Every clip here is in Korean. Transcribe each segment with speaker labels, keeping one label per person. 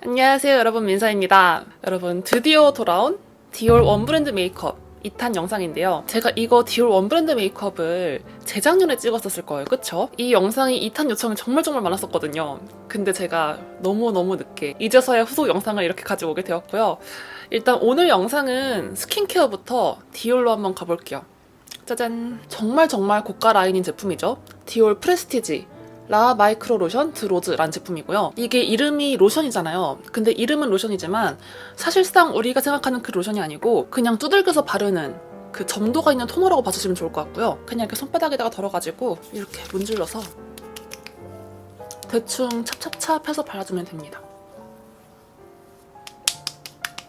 Speaker 1: 안녕하세요 여러분, 민서입니다. 여러분, 드디어 돌아온 디올 원브랜드 메이크업 2탄 영상인데요. 제가 이거 디올 원브랜드 메이크업을 재작년에 찍었었을 거예요. 그쵸? 이 영상이 2탄 요청이 정말 많았었거든요. 근데 제가 너무 늦게 이제서야 후속 영상을 이렇게 가져오게 되었고요. 일단 오늘 영상은 스킨케어부터 디올로 한번 가볼게요. 짜잔! 정말 고가 라인인 제품이죠. 디올 프레스티지 라 마이크로 로션 드로즈라는 제품이고요. 이게 이름이 로션이잖아요. 근데 이름은 로션이지만 사실상 우리가 생각하는 그 로션이 아니고 그냥 두들겨서 바르는 그 점도가 있는 토너라고 봐주시면 좋을 것 같고요. 그냥 이렇게 손바닥에다가 덜어가지고 이렇게 문질러서 대충 찹찹찹 해서 발라주면 됩니다.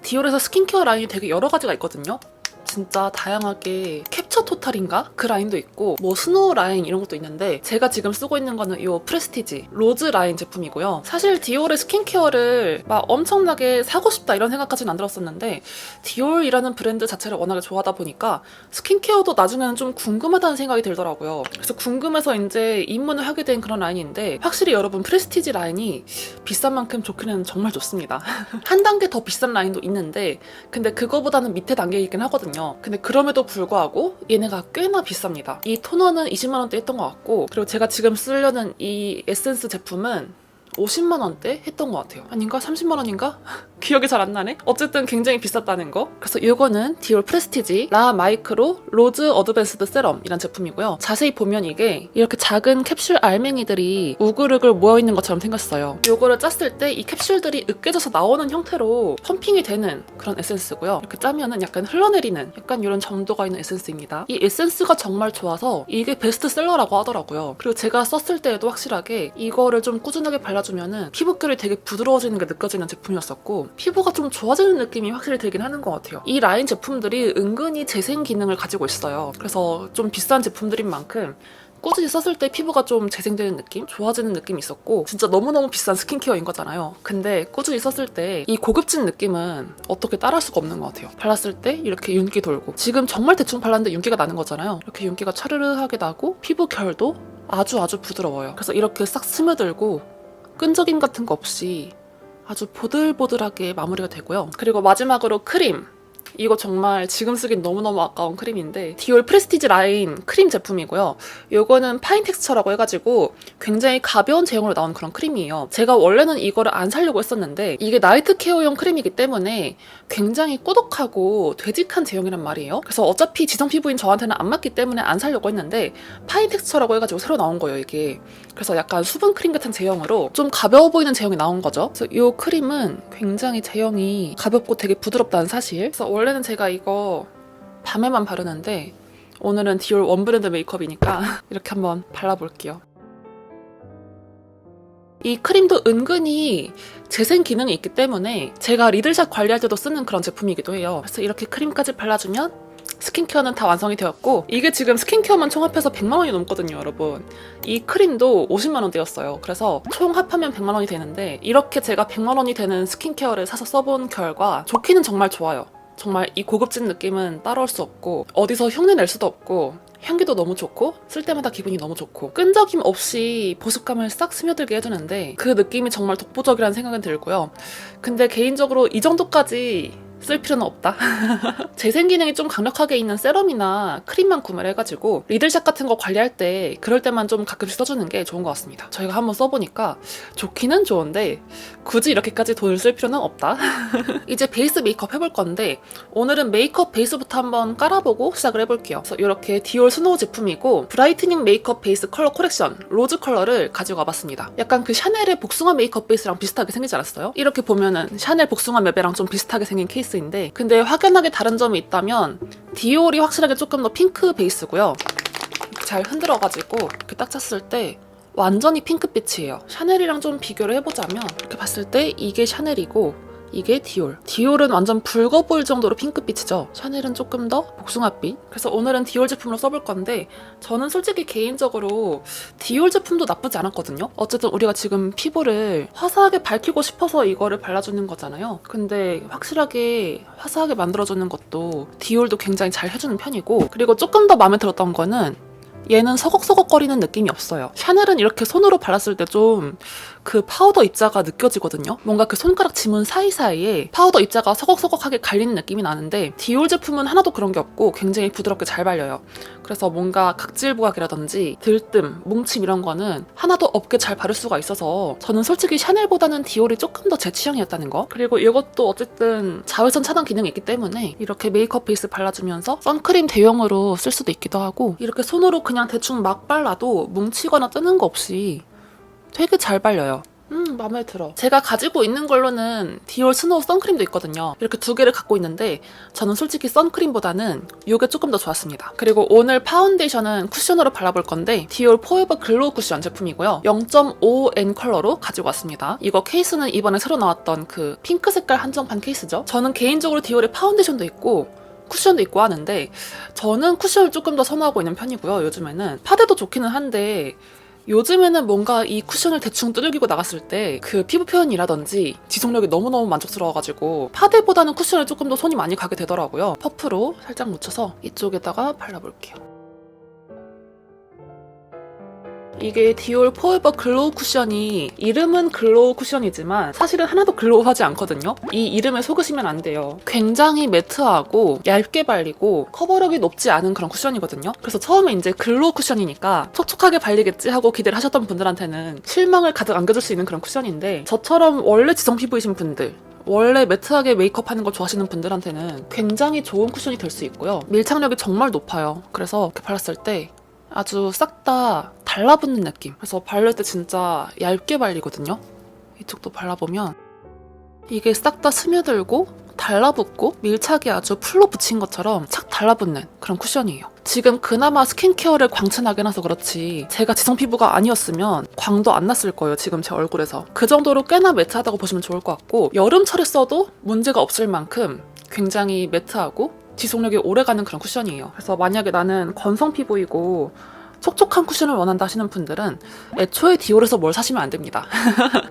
Speaker 1: 디올에서 스킨케어 라인이 되게 여러 가지가 있거든요. 진짜 다양하게 캡처 토탈인가? 그 라인도 있고 뭐 스노우 라인 이런 것도 있는데 제가 지금 쓰고 있는 거는 이 프레스티지 로즈 라인 제품이고요. 사실 디올의 스킨케어를 막 엄청나게 사고 싶다 이런 생각까지는 안 들었었는데 디올이라는 브랜드 자체를 워낙에 좋아하다 보니까 스킨케어도 나중에는 좀 궁금하다는 생각이 들더라고요. 그래서 궁금해서 이제 입문을 하게 된 그런 라인인데 확실히 여러분 프레스티지 라인이 비싼 만큼 좋기는 정말 좋습니다. 한 단계 더 비싼 라인도 있는데 근데 그거보다는 밑에 단계이긴 하거든요. 근데 그럼에도 불구하고 얘네가 꽤나 비쌉니다. 이 토너는 20만원대 했던 것 같고 그리고 제가 지금 쓰려는 이 에센스 제품은 50만원대 했던 것 같아요. 아닌가? 30만원인가? 기억이 잘 안 나네? 어쨌든 굉장히 비쌌다는 거. 그래서 이거는 디올 프레스티지 라 마이크로 로즈 어드밴스드 세럼이란 제품이고요. 자세히 보면 이게 이렇게 작은 캡슐 알맹이들이 우글우글 모여있는 것처럼 생겼어요. 이거를 짰을 때 이 캡슐들이 으깨져서 나오는 형태로 펌핑이 되는 그런 에센스고요. 이렇게 짜면은 약간 흘러내리는 약간 이런 점도가 있는 에센스입니다. 이 에센스가 정말 좋아서 이게 베스트셀러라고 하더라고요. 그리고 제가 썼을 때에도 확실하게 이거를 좀 꾸준하게 발라주면은 피부결이 되게 부드러워지는 게 느껴지는 제품이었었고 피부가 좀 좋아지는 느낌이 확실히 들긴 하는 것 같아요. 이 라인 제품들이 은근히 재생 기능을 가지고 있어요. 그래서 좀 비싼 제품들인 만큼 꾸준히 썼을 때 피부가 좀 재생되는 느낌? 좋아지는 느낌이 있었고 진짜 너무너무 비싼 스킨케어인 거잖아요. 근데 꾸준히 썼을 때 이 고급진 느낌은 어떻게 따라할 수가 없는 것 같아요. 발랐을 때 이렇게 윤기 돌고 지금 정말 대충 발랐는데 윤기가 나는 거잖아요. 이렇게 윤기가 차르르하게 나고 피부 결도 아주 부드러워요. 그래서 이렇게 싹 스며들고 끈적임 같은 거 없이 아주 보들보들하게 마무리가 되고요. 그리고 마지막으로 크림. 이거 정말 지금 쓰긴 너무너무 아까운 크림인데 디올 프레스티지 라인 크림 제품이고요. 이거는 파인 텍스처라고 해가지고 굉장히 가벼운 제형으로 나온 그런 크림이에요. 제가 원래는 이거를 안 사려고 했었는데 이게 나이트 케어용 크림이기 때문에 굉장히 꾸덕하고 되직한 제형이란 말이에요. 그래서 어차피 지성 피부인 저한테는 안 맞기 때문에 안 사려고 했는데 파인 텍스처라고 해가지고 새로 나온 거예요 이게. 그래서 약간 수분 크림 같은 제형으로 좀 가벼워 보이는 제형이 나온 거죠. 그래서 이 크림은 굉장히 제형이 가볍고 되게 부드럽다는 사실. 그래서 원래는 제가 이거 밤에만 바르는데 오늘은 디올 원브랜드 메이크업이니까 이렇게 한번 발라볼게요. 이 크림도 은근히 재생 기능이 있기 때문에 제가 리들샷 관리할 때도 쓰는 그런 제품이기도 해요. 그래서 이렇게 크림까지 발라주면 스킨케어는 다 완성이 되었고 이게 지금 스킨케어만 총 합해서 100만원이 넘거든요 여러분. 이 크림도 50만원대였어요. 그래서 총 합하면 100만원이 되는데 이렇게 제가 100만원이 되는 스킨케어를 사서 써본 결과 좋기는 정말 좋아요. 정말 이 고급진 느낌은 따라올 수 없고 어디서 흉내 낼 수도 없고 향기도 너무 좋고 쓸 때마다 기분이 너무 좋고 끈적임 없이 보습감을 싹 스며들게 해주는데 그 느낌이 정말 독보적이라는 생각은 들고요. 근데 개인적으로 이 정도까지 쓸 필요는 없다. 재생 기능이 좀 강력하게 있는 세럼이나 크림만 구매를 해가지고 리들샷 같은 거 관리할 때 그럴 때만 좀 가끔씩 써주는 게 좋은 것 같습니다. 저희가 한번 써보니까 좋기는 좋은데 굳이 이렇게까지 돈을 쓸 필요는 없다. 이제 베이스 메이크업 해볼 건데 오늘은 메이크업 베이스부터 한번 깔아보고 시작을 해볼게요. 그래서 이렇게 디올 스노우 제품이고 브라이트닝 메이크업 베이스 컬러 코렉션 로즈 컬러를 가지고 와봤습니다. 약간 그 샤넬의 복숭아 메이크업 베이스랑 비슷하게 생기지 않았어요? 이렇게 보면은 샤넬 복숭아 맵이랑 좀 비슷하게 생긴 케이스 인데 근데 확연하게 다른 점이 있다면 디올이 확실하게 조금 더 핑크 베이스고요. 이렇게 잘 흔들어가지고 이렇게 딱 짰을 때 완전히 핑크빛이에요. 샤넬이랑 좀 비교를 해보자면 이렇게 봤을 때 이게 샤넬이고 이게 디올. 디올은 완전 붉어 보일 정도로 핑크빛이죠. 샤넬은 조금 더 복숭아빛. 그래서 오늘은 디올 제품으로 써볼 건데 저는 솔직히 개인적으로 디올 제품도 나쁘지 않았거든요. 어쨌든 우리가 지금 피부를 화사하게 밝히고 싶어서 이거를 발라주는 거잖아요. 근데 확실하게 화사하게 만들어주는 것도 디올도 굉장히 잘 해주는 편이고 그리고 조금 더 마음에 들었던 거는 얘는 서걱서걱거리는 느낌이 없어요. 샤넬은 이렇게 손으로 발랐을 때 좀 그 파우더 입자가 느껴지거든요. 뭔가 그 손가락 지문 사이사이에 파우더 입자가 서걱서걱하게 갈리는 느낌이 나는데 디올 제품은 하나도 그런 게 없고 굉장히 부드럽게 잘 발려요. 그래서 뭔가 각질 부각이라든지 들뜸, 뭉침 이런 거는 하나도 없게 잘 바를 수가 있어서 저는 솔직히 샤넬보다는 디올이 조금 더 제 취향이었다는 거. 그리고 이것도 어쨌든 자외선 차단 기능이 있기 때문에 이렇게 메이크업 베이스 발라주면서 선크림 대용으로 쓸 수도 있기도 하고 이렇게 손으로 그냥 대충 막 발라도 뭉치거나 뜨는 거 없이 되게 잘 발려요. 마음에 들어. 제가 가지고 있는 걸로는 디올 스노우 선크림도 있거든요. 이렇게 두 개를 갖고 있는데 저는 솔직히 선크림보다는 이게 조금 더 좋았습니다. 그리고 오늘 파운데이션은 쿠션으로 발라볼 건데 디올 포에버 글로우 쿠션 제품이고요. 0.5N 컬러로 가지고 왔습니다. 이거 케이스는 이번에 새로 나왔던 그 핑크 색깔 한정판 케이스죠. 저는 개인적으로 디올의 파운데이션도 있고 쿠션도 있고 하는데 저는 쿠션을 조금 더 선호하고 있는 편이고요. 요즘에는 파데도 좋기는 한데 요즘에는 뭔가 이 쿠션을 대충 두들기고 나갔을 때 그 피부 표현이라든지 지속력이 너무너무 만족스러워가지고 파데보다는 쿠션에 조금 더 손이 많이 가게 되더라고요. 퍼프로 살짝 묻혀서 이쪽에다가 발라볼게요. 이게 디올 포에버 글로우 쿠션이 이름은 글로우 쿠션이지만 사실은 하나도 글로우하지 않거든요. 이 이름에 속으시면 안 돼요. 굉장히 매트하고 얇게 발리고 커버력이 높지 않은 그런 쿠션이거든요. 그래서 처음에 이제 글로우 쿠션이니까 촉촉하게 발리겠지 하고 기대를 하셨던 분들한테는 실망을 가득 안겨줄 수 있는 그런 쿠션인데 저처럼 원래 지성 피부이신 분들 원래 매트하게 메이크업하는 걸 좋아하시는 분들한테는 굉장히 좋은 쿠션이 될 수 있고요. 밀착력이 정말 높아요. 그래서 이렇게 발랐을 때 아주 싹 다 달라붙는 느낌. 그래서 바를 때 진짜 얇게 발리거든요. 이쪽도 발라보면 이게 싹 다 스며들고 달라붙고 밀착이 아주 풀로 붙인 것처럼 착 달라붙는 그런 쿠션이에요. 지금 그나마 스킨케어를 광채나게 해놔서 그렇지 제가 지성 피부가 아니었으면 광도 안 났을 거예요. 지금 제 얼굴에서. 그 정도로 꽤나 매트하다고 보시면 좋을 것 같고 여름철에 써도 문제가 없을 만큼 굉장히 매트하고 지속력이 오래가는 그런 쿠션이에요. 그래서 만약에 나는 건성 피부이고 촉촉한 쿠션을 원한다 하시는 분들은 애초에 디올에서 뭘 사시면 안 됩니다.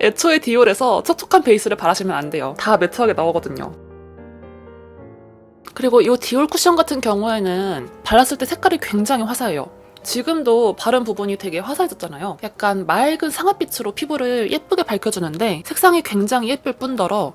Speaker 1: 애초에 디올에서 촉촉한 베이스를 바르시면 안 돼요. 다 매트하게 나오거든요. 그리고 이 디올 쿠션 같은 경우에는 발랐을 때 색깔이 굉장히 화사해요. 지금도 바른 부분이 되게 화사해졌잖아요. 약간 맑은 상아빛으로 피부를 예쁘게 밝혀주는데 색상이 굉장히 예쁠 뿐더러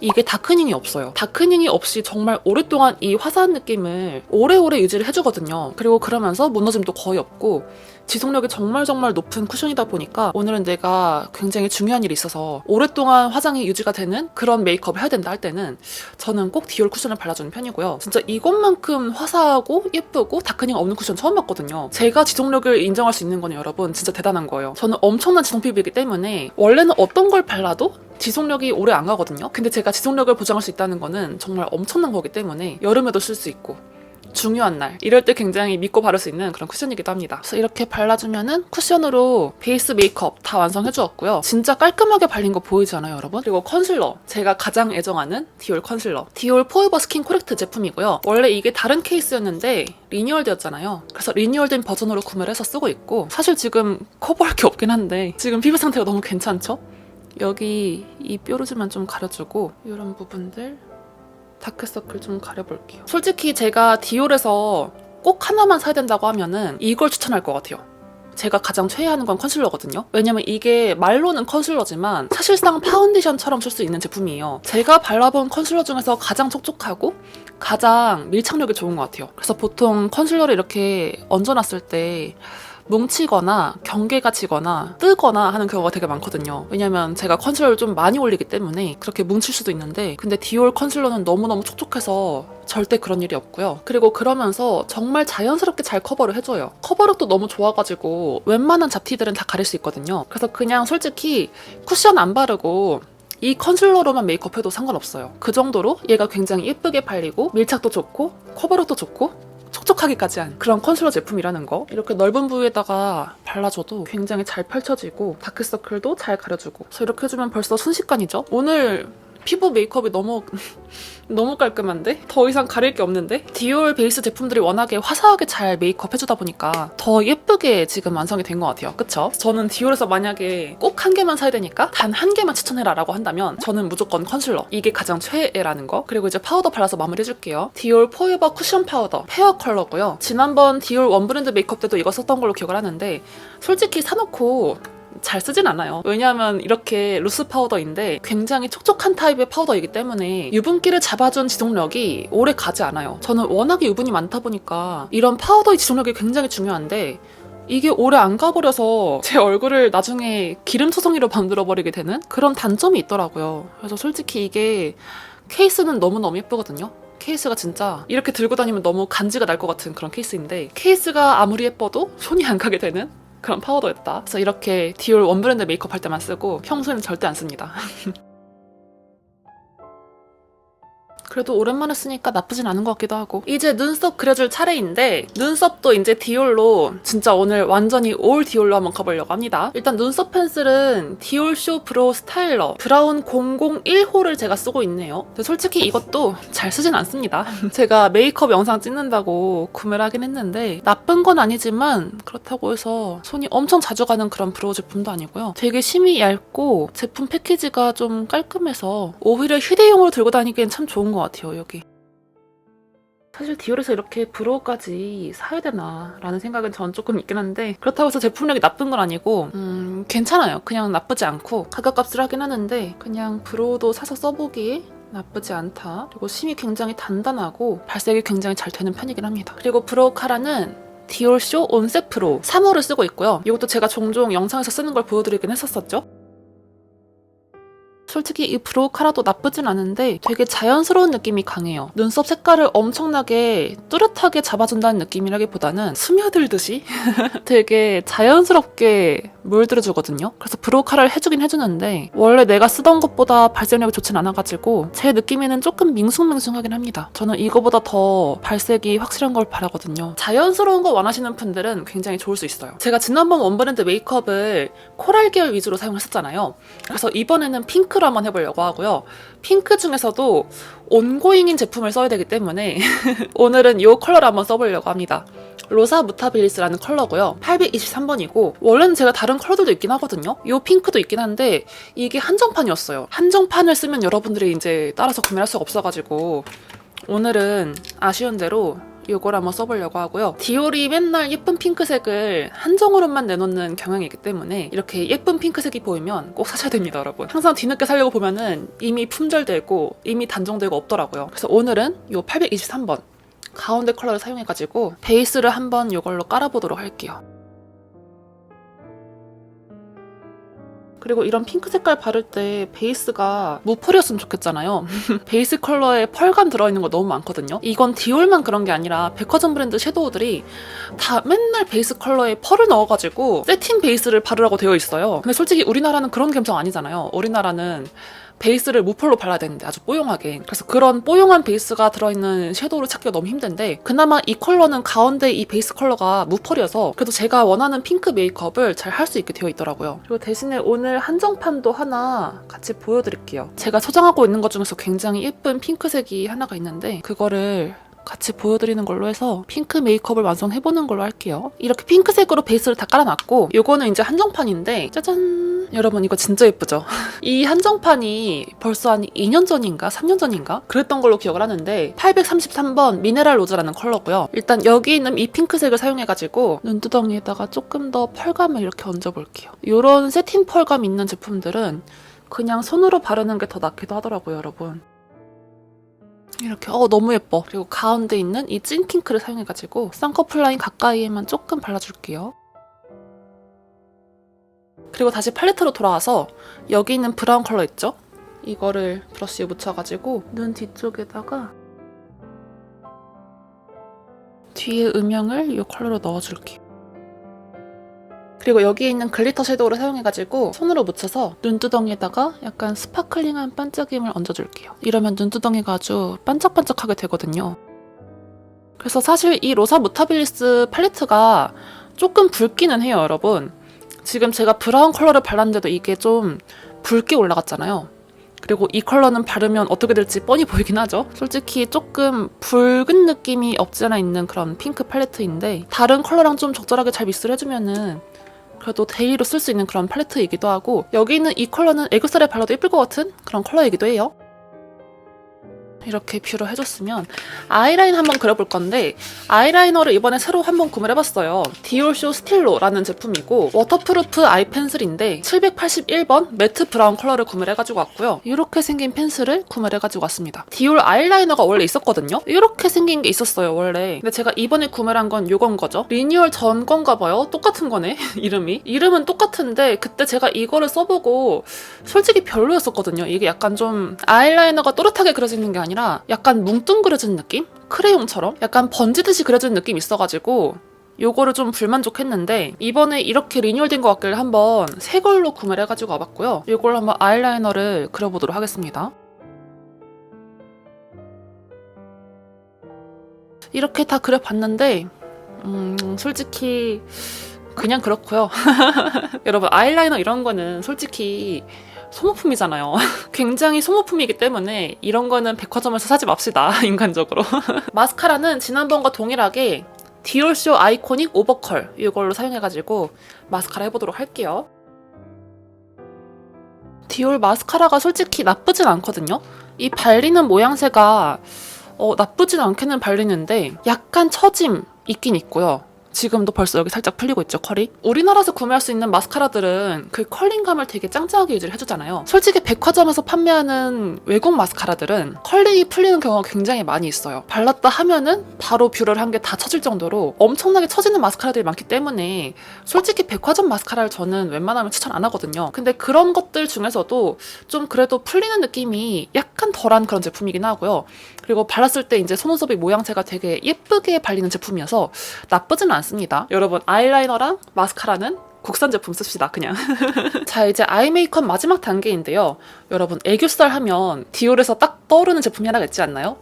Speaker 1: 이게 다크닝이 없어요. 다크닝이 없이 정말 오랫동안 이 화사한 느낌을 오래오래 유지를 해주거든요. 그리고 그러면서 무너짐도 거의 없고 지속력이 정말 높은 쿠션이다 보니까 오늘은 내가 굉장히 중요한 일이 있어서 오랫동안 화장이 유지가 되는 그런 메이크업을 해야 된다 할 때는 저는 꼭 디올 쿠션을 발라주는 편이고요. 진짜 이것만큼 화사하고 예쁘고 다크닝 없는 쿠션 처음 봤거든요. 제가 지속력을 인정할 수 있는 거는 여러분 진짜 대단한 거예요. 저는 엄청난 지성 피부이기 때문에 원래는 어떤 걸 발라도 지속력이 오래 안 가거든요. 근데 제가 지속력을 보장할 수 있다는 거는 정말 엄청난 거기 때문에 여름에도 쓸 수 있고 중요한 날 이럴 때 굉장히 믿고 바를 수 있는 그런 쿠션이기도 합니다. 그래서 이렇게 발라주면은 쿠션으로 베이스 메이크업 다 완성해주었고요. 진짜 깔끔하게 발린 거 보이지 않아요, 여러분? 그리고 컨실러, 제가 가장 애정하는 디올 컨실러, 디올 포에버 스킨 코렉트 제품이고요. 원래 이게 다른 케이스였는데 리뉴얼되었잖아요. 그래서 리뉴얼된 버전으로 구매를 해서 쓰고 있고 사실 지금 커버할 게 없긴 한데 지금 피부 상태가 너무 괜찮죠? 여기 이 뾰루지만 좀 가려주고 이런 부분들 다크서클 좀 가려볼게요. 솔직히 제가 디올에서 꼭 하나만 사야 된다고 하면은 이걸 추천할 것 같아요. 제가 가장 최애하는 건 컨실러거든요. 왜냐면 이게 말로는 컨실러지만 사실상 파운데이션처럼 쓸 수 있는 제품이에요. 제가 발라본 컨실러 중에서 가장 촉촉하고 가장 밀착력이 좋은 것 같아요. 그래서 보통 컨실러를 이렇게 얹어놨을 때 뭉치거나 경계가 지거나 뜨거나 하는 경우가 되게 많거든요. 왜냐면 제가 컨실러를 좀 많이 올리기 때문에 그렇게 뭉칠 수도 있는데 근데 디올 컨실러는 너무너무 촉촉해서 절대 그런 일이 없고요. 그리고 그러면서 정말 자연스럽게 잘 커버를 해줘요. 커버력도 너무 좋아가지고 웬만한 잡티들은 다 가릴 수 있거든요. 그래서 그냥 솔직히 쿠션 안 바르고 이 컨실러로만 메이크업해도 상관없어요. 그 정도로 얘가 굉장히 예쁘게 발리고 밀착도 좋고 커버력도 좋고 촉촉하기까지 한 그런 컨실러 제품이라는 거. 이렇게 넓은 부위에다가 발라줘도 굉장히 잘 펼쳐지고 다크서클도 잘 가려주고 그래서 이렇게 해주면 벌써 순식간이죠. 오늘 피부 메이크업이 너무 너무 깔끔한데? 더 이상 가릴 게 없는데? 디올 베이스 제품들이 워낙에 화사하게 잘 메이크업 해주다 보니까 더 예쁘게 지금 완성이 된 것 같아요. 그쵸? 저는 디올에서 만약에 꼭 한 개만 사야 되니까 단 한 개만 추천해라 라고 한다면 저는 무조건 컨실러. 이게 가장 최애라는 거. 그리고 이제 파우더 발라서 마무리 해줄게요. 디올 포에버 쿠션 파우더 페어 컬러고요. 지난번 디올 원브랜드 메이크업 때도 이거 썼던 걸로 기억을 하는데 솔직히 사놓고 잘 쓰진 않아요. 왜냐하면 이렇게 루스 파우더인데 굉장히 촉촉한 타입의 파우더이기 때문에 유분기를 잡아준 지속력이 오래 가지 않아요. 저는 워낙에 유분이 많다 보니까 이런 파우더의 지속력이 굉장히 중요한데 이게 오래 안 가버려서 제 얼굴을 나중에 기름 투성이로 만들어버리게 되는 그런 단점이 있더라고요. 그래서 솔직히 이게 케이스는 너무너무 예쁘거든요. 케이스가 진짜 이렇게 들고 다니면 너무 간지가 날 것 같은 그런 케이스인데 케이스가 아무리 예뻐도 손이 안 가게 되는 그런 파우더였다. 그래서 이렇게 디올 원브랜드 메이크업 할 때만 쓰고 평소에는 절대 안 씁니다. 그래도 오랜만에 쓰니까 나쁘진 않은 것 같기도 하고. 이제 눈썹 그려줄 차례인데 눈썹도 이제 디올로 진짜 오늘 완전히 올 디올로 한번 가보려고 합니다. 일단 눈썹 펜슬은 디올 쇼 브로우 스타일러 브라운 001호를 제가 쓰고 있네요. 근데 솔직히 이것도 잘 쓰진 않습니다. 제가 메이크업 영상 찍는다고 구매를 하긴 했는데 나쁜 건 아니지만 그렇다고 해서 손이 엄청 자주 가는 그런 브로우 제품도 아니고요. 되게 심이 얇고 제품 패키지가 좀 깔끔해서 오히려 휴대용으로 들고 다니기엔 참 좋은 것 같아요. 여기 사실 디올에서 이렇게 브로우까지 사야 되나 라는 생각은 전 조금 있긴 한데 그렇다고 해서 제품력이 나쁜 건 아니고 괜찮아요. 그냥 나쁘지 않고 가격값을 하긴 하는데 그냥 브로우도 사서 써보기 나쁘지 않다. 그리고 심이 굉장히 단단하고 발색이 굉장히 잘 되는 편이긴 합니다. 그리고 브로우 카라는 디올 쇼 온셋 프로 3호를 쓰고 있고요. 이것도 제가 종종 영상에서 쓰는 걸 보여드리긴 했었었죠. 솔직히 이 브로우 카라도 나쁘진 않은데 되게 자연스러운 느낌이 강해요. 눈썹 색깔을 엄청나게 뚜렷하게 잡아준다는 느낌이라기보다는 스며들듯이 되게 자연스럽게 물들어주거든요. 그래서 브로우 카라를 해주긴 해주는데 원래 내가 쓰던 것보다 발색력이 좋진 않아가지고 제 느낌에는 조금 밍숭맹숭하긴 합니다. 저는 이거보다 더 발색이 확실한 걸 바라거든요. 자연스러운 거 원하시는 분들은 굉장히 좋을 수 있어요. 제가 지난번 원브랜드 메이크업을 코랄 계열 위주로 사용했었잖아요. 그래서 이번에는 핑크로 한번 해보려고 하고요. 핑크 중에서도 온고잉인 제품을 써야 되기 때문에 오늘은 이 컬러를 한번 써보려고 합니다. 로사 무타빌리스라는 컬러고요. 823번이고 원래는 제가 다른 컬러들도 있긴 하거든요. 이 핑크도 있긴 한데 이게 한정판이었어요. 한정판을 쓰면 여러분들이 이제 따라서 구매할 수가 없어가지고 오늘은 아쉬운 대로 이걸 한번 써보려고 하고요. 디올이 맨날 예쁜 핑크색을 한정으로만 내놓는 경향이 있기 때문에 이렇게 예쁜 핑크색이 보이면 꼭 사셔야 됩니다, 여러분. 항상 뒤늦게 사려고 보면은 이미 품절되고 이미 단종되고 없더라고요. 그래서 오늘은 이 823번 가운데 컬러를 사용해가지고 베이스를 한번 이걸로 깔아보도록 할게요. 그리고 이런 핑크 색깔 바를 때 베이스가 무펄이었으면 좋겠잖아요. 베이스 컬러에 펄감 들어있는 거 너무 많거든요. 이건 디올만 그런 게 아니라 백화점 브랜드 섀도우들이 다 맨날 베이스 컬러에 펄을 넣어가지고 세팅 베이스를 바르라고 되어 있어요. 근데 솔직히 우리나라는 그런 감성 아니잖아요. 우리나라는 베이스를 무펄로 발라야 되는데 아주 뽀용하게. 그래서 그런 뽀용한 베이스가 들어있는 섀도우를 찾기가 너무 힘든데 그나마 이 컬러는 가운데 이 베이스 컬러가 무펄이어서 그래도 제가 원하는 핑크 메이크업을 잘 할 수 있게 되어 있더라고요. 그리고 대신에 오늘 한정판도 하나 같이 보여드릴게요. 제가 소장하고 있는 것 중에서 굉장히 예쁜 핑크색이 하나가 있는데 그거를 같이 보여드리는 걸로 해서 핑크 메이크업을 완성해보는 걸로 할게요. 이렇게 핑크색으로 베이스를 다 깔아놨고 이거는 이제 한정판인데 짜잔! 여러분 이거 진짜 예쁘죠? 이 한정판이 벌써 한 2년 전인가 3년 전인가? 그랬던 걸로 기억을 하는데 833번 미네랄 로즈라는 컬러고요. 일단 여기 있는 이 핑크색을 사용해가지고 눈두덩이에다가 조금 더 펄감을 이렇게 얹어볼게요. 이런 세팅 펄감 있는 제품들은 그냥 손으로 바르는 게 더 낫기도 하더라고요, 여러분. 이렇게 너무 예뻐. 그리고 가운데 있는 이 찐 핑크를 사용해가지고 쌍꺼풀 라인 가까이에만 조금 발라줄게요. 그리고 다시 팔레트로 돌아와서 여기 있는 브라운 컬러 있죠? 이거를 브러쉬에 묻혀가지고 눈 뒤쪽에다가 뒤에 음영을 이 컬러로 넣어줄게요. 그리고 여기에 있는 글리터 섀도우를 사용해가지고 손으로 묻혀서 눈두덩이에다가 약간 스파클링한 반짝임을 얹어줄게요. 이러면 눈두덩이가 아주 반짝반짝하게 되거든요. 그래서 사실 이 로사 무타빌리스 팔레트가 조금 붉기는 해요, 여러분. 지금 제가 브라운 컬러를 발랐는데도 이게 좀 붉게 올라갔잖아요. 그리고 이 컬러는 바르면 어떻게 될지 뻔히 보이긴 하죠. 솔직히 조금 붉은 느낌이 없지 않아 있는 그런 핑크 팔레트인데 다른 컬러랑 좀 적절하게 잘 믹스를 해주면은 그래도 데일리로 쓸 수 있는 그런 팔레트이기도 하고, 여기 있는 이 컬러는 애교살에 발라도 예쁠 것 같은 그런 컬러이기도 해요. 이렇게 뷰러 해줬으면 아이라인 한번 그려볼 건데, 아이라이너를 이번에 새로 한번 구매를 해봤어요. 디올쇼 스틸로라는 제품이고 워터프루프 아이 펜슬인데 781번 매트 브라운 컬러를 구매를 해가지고 왔고요. 이렇게 생긴 펜슬을 구매를 해가지고 왔습니다. 디올 아이라이너가 원래 있었거든요. 이렇게 생긴 게 있었어요 원래. 근데 제가 이번에 구매를 한 건 요건 거죠. 리뉴얼 전 건가 봐요. 똑같은 거네. 이름은 똑같은데 그때 제가 이거를 써보고 솔직히 별로였었거든요. 이게 약간 좀 아이라이너가 또렷하게 그려지는 게 아니라 약간 뭉뚱그려진 느낌? 크레용처럼? 약간 번지듯이 그려진 느낌이 있어가지고 요거를 좀 불만족했는데, 이번에 이렇게 리뉴얼된 것 같길래 한번 새 걸로 구매를 해가지고 와봤고요. 요걸로 한번 아이라이너를 그려보도록 하겠습니다. 이렇게 다 그려봤는데 솔직히 그냥 그렇고요. 여러분, 아이라이너 이런 거는 솔직히 소모품이잖아요. 굉장히 소모품이기 때문에 이런 거는 백화점에서 사지 맙시다. 인간적으로. 마스카라는 지난번과 동일하게 디올쇼 아이코닉 오버컬 이걸로 사용해가지고 마스카라 해보도록 할게요. 디올 마스카라가 솔직히 나쁘진 않거든요. 이 발리는 모양새가 나쁘진 않게는 발리는데 약간 처짐 있긴 있고요. 지금도 벌써 여기 살짝 풀리고 있죠, 컬이? 우리나라에서 구매할 수 있는 마스카라들은 그 컬링감을 되게 짱짱하게 유지를 해주잖아요. 솔직히 백화점에서 판매하는 외국 마스카라들은 컬링이 풀리는 경우가 굉장히 많이 있어요. 발랐다 하면은 바로 뷰러를 한 개 다 처질 정도로 엄청나게 처지는 마스카라들이 많기 때문에 솔직히 백화점 마스카라를 저는 웬만하면 추천 안 하거든요. 근데 그런 것들 중에서도 좀 그래도 풀리는 느낌이 약간 덜한 그런 제품이긴 하고요. 그리고 발랐을 때 이제 속눈썹의 모양새가 되게 예쁘게 발리는 제품이어서 나쁘진 않습니다. 여러분, 아이라이너랑 마스카라는 국산 제품 씁시다, 그냥. 자, 이제 아이 메이크업 마지막 단계인데요. 여러분, 애교살 하면 디올에서 딱 떠오르는 제품이 하나가 있지 않나요?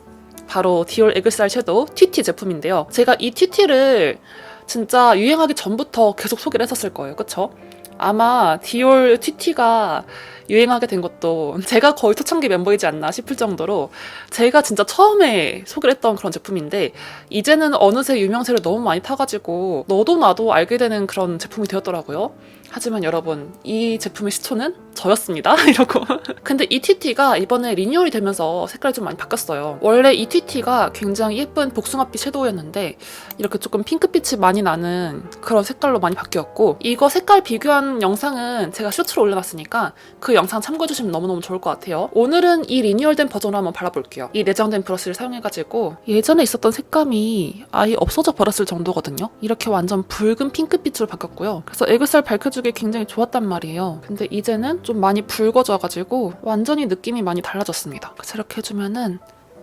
Speaker 1: 바로 디올 애교살 섀도우 TT 제품인데요. 제가 이 TT를 진짜 유행하기 전부터 계속 소개를 했었을 거예요. 그쵸? 아마 디올 TT가 유행하게 된 것도 제가 거의 초창기 멤버이지 않나 싶을 정도로 제가 진짜 처음에 소개를 했던 그런 제품인데, 이제는 어느새 유명세를 너무 많이 타가지고 너도 나도 알게 되는 그런 제품이 되었더라고요. 하지만 여러분, 이 제품의 시초는 저였습니다. 이러고. 근데 이 TT가 이번에 리뉴얼이 되면서 색깔이 좀 많이 바뀌었어요. 원래 이 TT가 굉장히 예쁜 복숭아빛 섀도우였는데 이렇게 조금 핑크빛이 많이 나는 그런 색깔로 많이 바뀌었고, 이거 색깔 비교한 영상은 제가 쇼츠로 올려놨으니까 그 영상 참고해주시면 너무너무 좋을 것 같아요. 오늘은 이 리뉴얼된 버전으로 한번 발라볼게요. 이 내장된 브러쉬를 사용해가지고 예전에 있었던 색감이 아예 없어져 버렸을 정도거든요. 이렇게 완전 붉은 핑크빛으로 바뀌었고요. 그래서 애교살 밝혀주기 굉장히 좋았단 말이에요. 근데 이제는 좀 많이 붉어져가지고 완전히 느낌이 많이 달라졌습니다. 그래서 이렇게 해주면은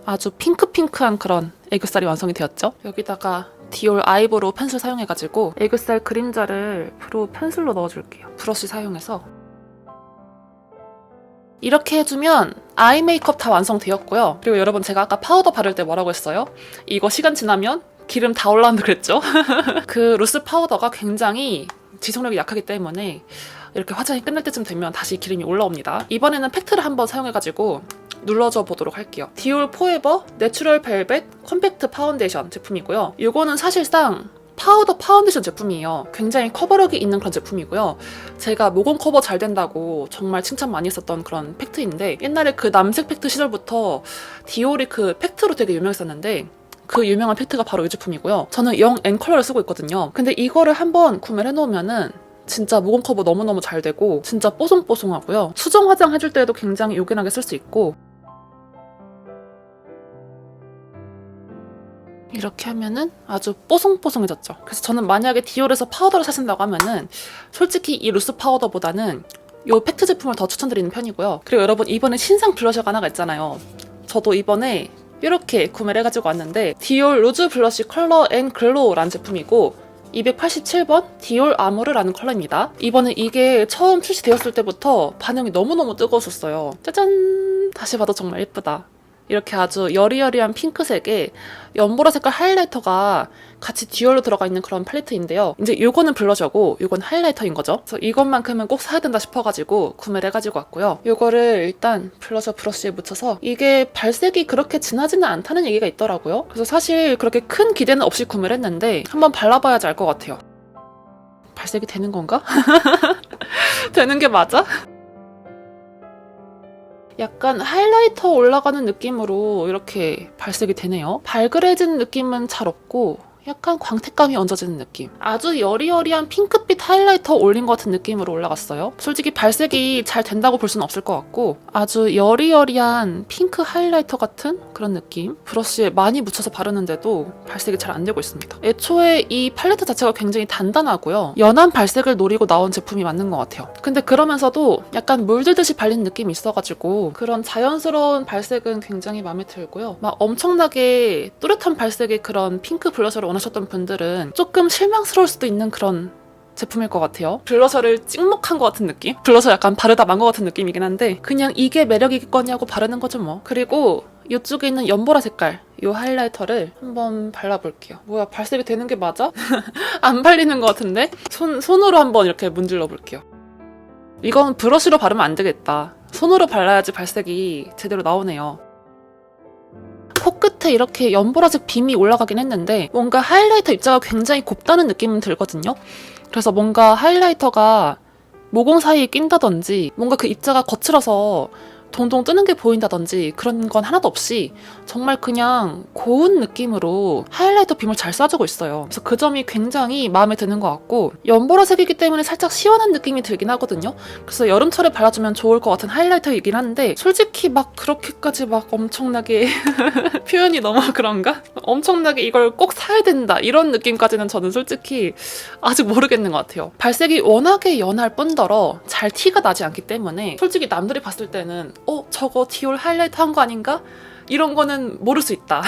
Speaker 1: 아주 핑크핑크한 그런 애교살이 완성이 되었죠. 여기다가 디올 아이브로우 펜슬 사용해가지고 애교살 그림자를 브로우 펜슬로 넣어줄게요. 브러쉬 사용해서 이렇게 해주면 아이 메이크업 다 완성되었고요. 그리고 여러분, 제가 아까 파우더 바를 때 뭐라고 했어요? 이거 시간 지나면 기름 다 올라온다 그랬죠? 그 루스 파우더가 굉장히 지속력이 약하기 때문에 이렇게 화장이 끝날 때쯤 되면 다시 기름이 올라옵니다. 이번에는 팩트를 한번 사용해가지고 눌러줘 보도록 할게요. 디올 포에버 내추럴 벨벳 컴팩트 파운데이션 제품이고요. 이거는 사실상 파우더 파운데이션 제품이에요. 굉장히 커버력이 있는 그런 제품이고요. 제가 모공 커버 잘 된다고 정말 칭찬 많이 했었던 그런 팩트인데, 옛날에 그 남색 팩트 시절부터 디올이 그 팩트로 되게 유명했었는데 그 유명한 팩트가 바로 이 제품이고요. 저는 영 N 컬러를 쓰고 있거든요. 근데 이거를 한번 구매를 해놓으면은 진짜 모공 커버 너무너무 잘 되고 진짜 뽀송뽀송하고요. 수정 화장 해줄 때에도 굉장히 요긴하게 쓸 수 있고, 이렇게 하면은 아주 뽀송뽀송해졌죠. 그래서 저는 만약에 디올에서 파우더를 사신다고 하면은 솔직히 이 루스 파우더보다는 이 팩트 제품을 더 추천드리는 편이고요. 그리고 여러분, 이번에 신상 블러셔가 하나가 있잖아요. 저도 이번에 이렇게 구매를 해가지고 왔는데 디올 루즈 블러쉬 컬러 앤 글로우라는 제품이고 287번 디올 아모르라는 컬러입니다. 이번에 이게 처음 출시되었을 때부터 반응이 너무너무 뜨거웠었어요. 짜잔! 다시 봐도 정말 예쁘다. 이렇게 아주 여리여리한 핑크색에 연보라 색깔 하이라이터가 같이 듀얼로 들어가 있는 그런 팔레트인데요. 이제 요거는 블러셔고 요건 하이라이터인 거죠. 그래서 이것만큼은 꼭 사야 된다 싶어가지고 구매를 해가지고 왔고요. 요거를 일단 블러셔 브러쉬에 묻혀서 이게 발색이 그렇게 진하지는 않다는 얘기가 있더라고요. 그래서 사실 그렇게 큰 기대는 없이 구매를 했는데 한번 발라봐야지 알 것 같아요. 발색이 되는 건가? 되는 게 맞아? 약간 하이라이터 올라가는 느낌으로 이렇게 발색이 되네요. 발그레진 느낌은 잘 없고 약간 광택감이 얹어지는 느낌. 아주 여리여리한 핑크빛 하이라이터 올린 것 같은 느낌으로 올라갔어요. 솔직히 발색이 잘 된다고 볼 수는 없을 것 같고 아주 여리여리한 핑크 하이라이터 같은 그런 느낌. 브러쉬에 많이 묻혀서 바르는데도 발색이 잘 안 되고 있습니다. 애초에 이 팔레트 자체가 굉장히 단단하고요. 연한 발색을 노리고 나온 제품이 맞는 것 같아요. 근데 그러면서도 약간 물들듯이 발린 느낌이 있어가지고 그런 자연스러운 발색은 굉장히 마음에 들고요. 막 엄청나게 또렷한 발색의 그런 핑크 블러셔를 원하셨던 분들은 조금 실망스러울 수도 있는 그런 제품일 것 같아요. 블러셔를 찍먹한 것 같은 느낌? 블러셔 약간 바르다 만 것 같은 느낌이긴 한데 그냥 이게 매력이겠거냐고 바르는 거죠 뭐. 그리고 이쪽에 있는 연보라 색깔 이 하이라이터를 한번 발라볼게요. 뭐야 발색이 되는 게 맞아? 안 발리는 것 같은데? 손으로 한번 이렇게 문질러 볼게요. 이건 브러쉬로 바르면 안 되겠다. 손으로 발라야지 발색이 제대로 나오네요. 코끝에 이렇게 연보라색 빔이 올라가긴 했는데 뭔가 하이라이터 입자가 굉장히 곱다는 느낌은 들거든요. 그래서 뭔가 하이라이터가 모공 사이에 낀다든지 뭔가 그 입자가 거칠어서 동동 뜨는 게 보인다든지 그런 건 하나도 없이 정말 그냥 고운 느낌으로 하이라이터 빔을 잘 쏴주고 있어요. 그래서 그 점이 굉장히 마음에 드는 것 같고 연보라색이기 때문에 살짝 시원한 느낌이 들긴 하거든요. 그래서 여름철에 발라주면 좋을 것 같은 하이라이터이긴 한데 솔직히 막 그렇게까지 막 엄청나게 표현이 너무 그런가? 엄청나게 이걸 꼭 사야 된다 이런 느낌까지는 저는 솔직히 아직 모르겠는 것 같아요. 발색이 워낙에 연할 뿐더러 잘 티가 나지 않기 때문에 솔직히 남들이 봤을 때는 저거 디올 하이라이터 한 거 아닌가? 이런 거는 모를 수 있다.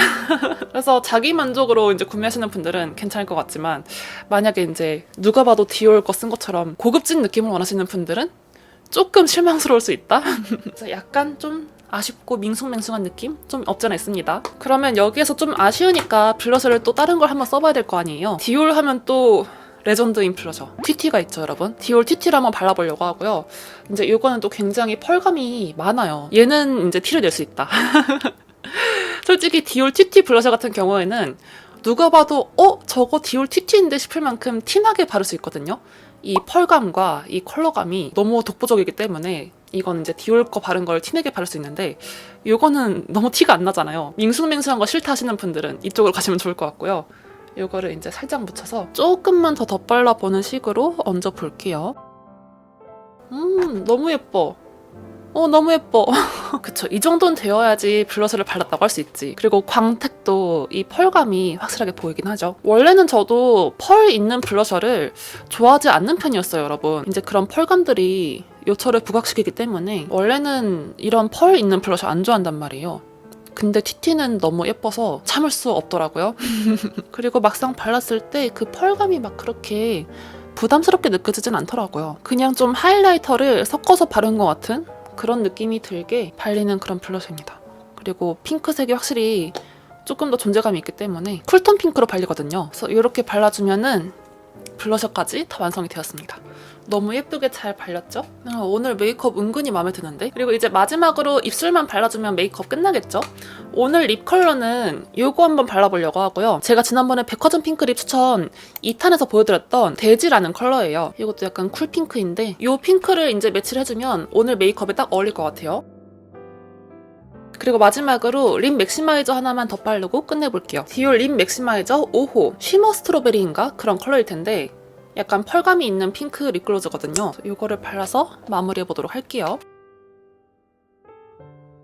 Speaker 1: 그래서 자기 만족으로 이제 구매하시는 분들은 괜찮을 것 같지만 만약에 이제 누가 봐도 디올 거 쓴 것처럼 고급진 느낌을 원하시는 분들은 조금 실망스러울 수 있다. 그래서 약간 좀 아쉽고 밍숭맹숭한 느낌? 좀 없잖아 있습니다. 그러면 여기에서 좀 아쉬우니까 블러셔를 또 다른 걸 한번 써봐야 될 거 아니에요. 디올 하면 또 레전드인 블러셔 TT가 있죠 여러분. 디올 TT를 한번 발라보려고 하고요. 이제 이거는 또 굉장히 펄감이 많아요. 얘는 이제 티를 낼 수 있다. 솔직히 디올 TT 블러셔 같은 경우에는 누가 봐도 저거 디올 TT인데 싶을 만큼 티나게 바를 수 있거든요. 이 펄감과 이 컬러감이 너무 독보적이기 때문에 이건 이제 디올 거 바른 걸 티내게 바를 수 있는데 이거는 너무 티가 안 나잖아요. 밍숭맹숭한 거 싫다 하시는 분들은 이쪽으로 가시면 좋을 것 같고요. 이거를 이제 살짝 묻혀서 조금만 더 덧발라보는 식으로 얹어볼게요. 너무 예뻐. 너무 예뻐. 그쵸. 이 정도는 되어야지 블러셔를 발랐다고 할 수 있지. 그리고 광택도 이 펄감이 확실하게 보이긴 하죠. 원래는 저도 펄 있는 블러셔를 좋아하지 않는 편이었어요, 여러분. 이제 그런 펄감들이 요철을 부각시키기 때문에 원래는 이런 펄 있는 블러셔 안 좋아한단 말이에요. 근데 TT는 너무 예뻐서 참을 수 없더라고요. 그리고 막상 발랐을 때 그 펄감이 막 그렇게 부담스럽게 느껴지진 않더라고요. 그냥 좀 하이라이터를 섞어서 바른 것 같은 그런 느낌이 들게 발리는 그런 블러셔입니다. 그리고 핑크색이 확실히 조금 더 존재감이 있기 때문에 쿨톤 핑크로 발리거든요. 그래서 이렇게 발라주면은 블러셔까지 다 완성이 되었습니다. 너무 예쁘게 잘 발렸죠? 오늘 메이크업 은근히 마음에 드는데? 그리고 이제 마지막으로 입술만 발라주면 메이크업 끝나겠죠? 오늘 립 컬러는 이거 한번 발라보려고 하고요. 제가 지난번에 백화점 핑크립 추천 2탄에서 보여드렸던 데지라는 컬러예요. 이것도 약간 쿨핑크인데 이 핑크를 이제 매치를 해주면 오늘 메이크업에 딱 어울릴 것 같아요. 그리고 마지막으로 립 맥시마이저 하나만 더 바르고 끝내볼게요. 디올 립 맥시마이저 5호 쉬머 스트로베리인가? 그런 컬러일 텐데 약간 펄감이 있는 핑크 립글로즈거든요. 이거를 발라서 마무리해보도록 할게요.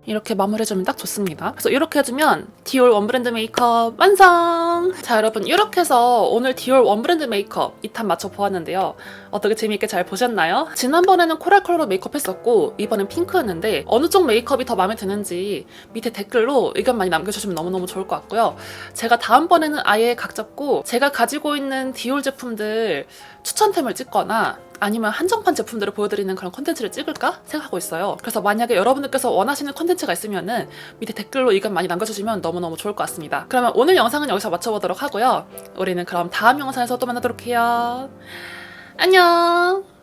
Speaker 1: 이렇게 마무리해주면 딱 좋습니다. 그래서 이렇게 해주면 디올 원브랜드 메이크업 완성! 자 여러분 이렇게 해서 오늘 디올 원브랜드 메이크업 2탄 맞춰보았는데요. 어떻게 재미있게 잘 보셨나요? 지난번에는 코랄 컬러로 메이크업 했었고 이번엔 핑크였는데 어느 쪽 메이크업이 더 마음에 드는지 밑에 댓글로 의견 많이 남겨주시면 너무너무 좋을 것 같고요. 제가 다음번에는 아예 각 잡고 제가 가지고 있는 디올 제품들 추천템을 찍거나 아니면 한정판 제품들을 보여드리는 그런 컨텐츠를 찍을까 생각하고 있어요. 그래서 만약에 여러분들께서 원하시는 컨텐츠가 있으면은 밑에 댓글로 의견 많이 남겨주시면 너무너무 좋을 것 같습니다. 그러면 오늘 영상은 여기서 마쳐보도록 하고요. 우리는 그럼 다음 영상에서 또 만나도록 해요. 안녕.